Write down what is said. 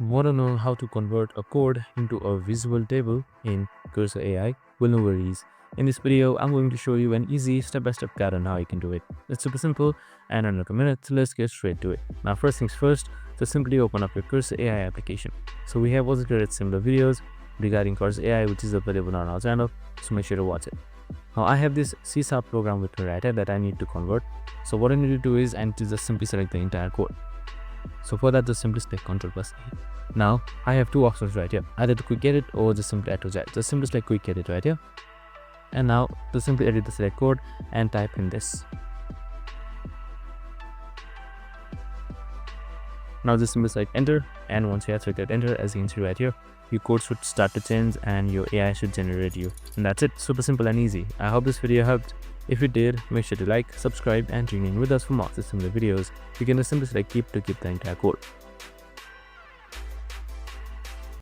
Want to know how to convert a code into a visual table in Cursor AI? Well, no worries. In this video, I'm going to show you an easy step-by-step guide on how you can do it. It's super simple, and in like a minute, let's get straight to it. Now, first things first, just simply open up your Cursor AI application. So we have also created similar videos regarding Cursor AI, which is available on our channel, so make sure to watch it. Now, I have this C# program with me right here that I need to convert. So what I need to do is I need to just simply select the entire code. So for that, just simply select Ctrl+A. Now I have two options right here, either to quick edit or just simply add to that. Just simply select quick edit right here, and now just simply edit the select code and type in this. Now just simply select enter, and once you have selected enter, as you can see right here, your code should start to change and your AI should generate you. And that's it, super simple and easy. I hope this video helped. If it did, make sure to like, subscribe and tune in with us for more similar videos. You can just simply select keep to keep the entire code.